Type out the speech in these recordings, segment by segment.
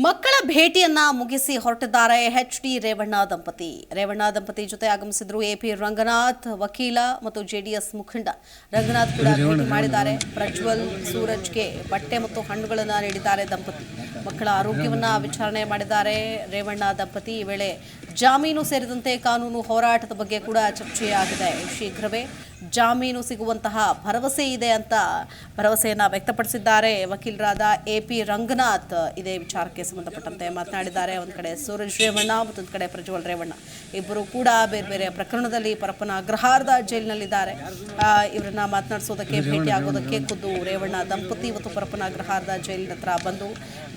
ಮಕ್ಕಳ ಭೇಟಿಯನ್ನ ಮುಗಿಸಿ ಹೊರಟಿದ್ದಾರೆ ಎಚ್.ಡಿ. ರೇವಣ್ಣ ದಂಪತಿ ಜೊತೆ ಆಗಮಿಸಿದ್ರು ಎಪಿ ರಂಗನಾಥ್ ವಕೀಲ ಮತ್ತು ಜೆಡಿಎಸ್ ಮುಖಂಡ. ರಂಗನಾಥ್ ಕೂಡ ಭೇಟಿ ಮಾಡಿದ್ದಾರೆ. ಪ್ರಜ್ವಲ್ ಸೂರಜ್ಗೆ ಬಟ್ಟೆ ಮತ್ತು ಹಣ್ಣುಗಳನ್ನು ನೀಡಿದ್ದಾರೆ ದಂಪತಿ. ಮಕ್ಕಳ ಆರೋಗ್ಯವನ್ನ ವಿಚಾರಣೆ ಮಾಡಿದ್ದಾರೆ ರೇವಣ್ಣ ದಂಪತಿ. ಈ ವೇಳೆ ಜಾಮೀನು ಸೇರಿದಂತೆ ಕಾನೂನು ಹೋರಾಟದ ಬಗ್ಗೆ ಕೂಡ ಚರ್ಚೆಯಾಗಿದೆ. ಶೀಘ್ರವೇ ಜಾಮೀನು ಸಿಗುವಂತಹ ಭರವಸೆ ಇದೆ ಅಂತ ಭರವಸೆಯನ್ನ ವ್ಯಕ್ತಪಡಿಸಿದ್ದಾರೆ ವಕೀಲರಾದ ಎಪಿ ರಂಗನಾಥ್. ಇದೇ ವಿಚಾರಕ್ಕೆ ಸಂಬಂಧಪಟ್ಟಂತೆ ಮಾತನಾಡಿದ್ದಾರೆ. ಒಂದು ಕಡೆ ಸೂರಜ್ ರೇವಣ್ಣ ಮತ್ತೊಂದು ಕಡೆ ಪ್ರಜ್ವಲ್ ರೇವಣ್ಣ ಇಬ್ಬರು ಕೂಡ ಬೇರೆ ಬೇರೆ ಪ್ರಕರಣದಲ್ಲಿ ಪರಪ್ಪನ ಅಗ್ರಹಾರದ ಜೈಲಿನಲ್ಲಿದ್ದಾರೆ. ಇವರನ್ನ ಮಾತನಾಡಿಸೋದಕ್ಕೆ ಭೇಟಿ ಆಗೋದಕ್ಕೆ ಖುದ್ದು ರೇವಣ್ಣ ದಂಪತಿ ಮತ್ತು ಪರಪ್ಪನ ಅಗ್ರಹಾರದ ಜೈಲಿನ ಹತ್ರ ಬಂದು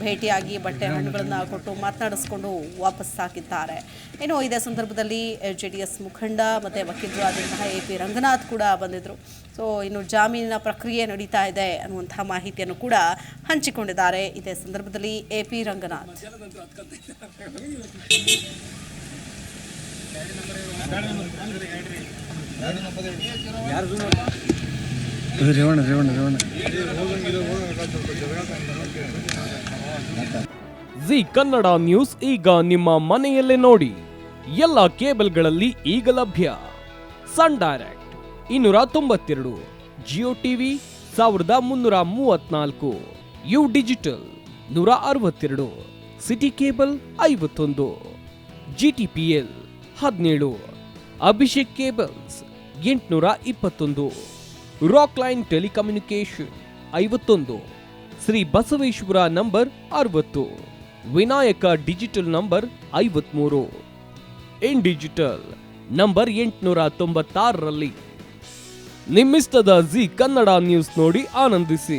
ಭೇಟಿಯಾಗಿ ಬಟ್ಟೆ ಹಣ್ಣುಗಳನ್ನ ಕೊಟ್ಟು ಮಾತನಾಡಿಸಿಕೊಂಡು ವಾಪಸ್ ಹಾಕಿದ್ದಾರೆ. ಇನ್ನು ಇದೇ ಸಂದರ್ಭದಲ್ಲಿ ಜೆಡಿಎಸ್ ಮುಖಂಡ ಮತ್ತೆ ವಕೀಲರಾದಂತಹ ಎಪಿ ರಂಗನಾಥ್ ಕೂಡ ಬಂದಿದ್ರು. ಸೊ ಇನ್ನು ಜಾಮೀನಿನ ಪ್ರಕ್ರಿಯೆ ನಡೀತಾ ಇದೆ ಅನ್ನುವಂತಹ ಮಾಹಿತಿಯನ್ನು ಕೂಡ ಹಂಚಿಕೊಂಡಿದ್ದಾರೆ. ಇದೇ ಸಂದರ್ಭದಲ್ಲಿ AP Ranganath Zee Kannada News ಈಗ ನಿಮ್ಮ ಮನೆಯಲ್ಲೇ ನೋಡಿ. ಎಲ್ಲ ಕೇಬಲ್ಗಳಲ್ಲಿ ಈಗ ಲಭ್ಯ. Sun Direct 292, Jio TV 1334, U Digital 162, City Cable 51, GTPL 17, Abhishek Cables 821, Rock Line Telecommunication 51, Shri Basaveshwara number 60, Vinayaka Digital number 53, In Digital number 896ರಲ್ಲಿ. ನಿಮ್ಮಿಸ್ತದ ಜಿ ಕನ್ನಡ ನ್ಯೂಸ್ ನೋಡಿ ಆನಂದಿಸಿ.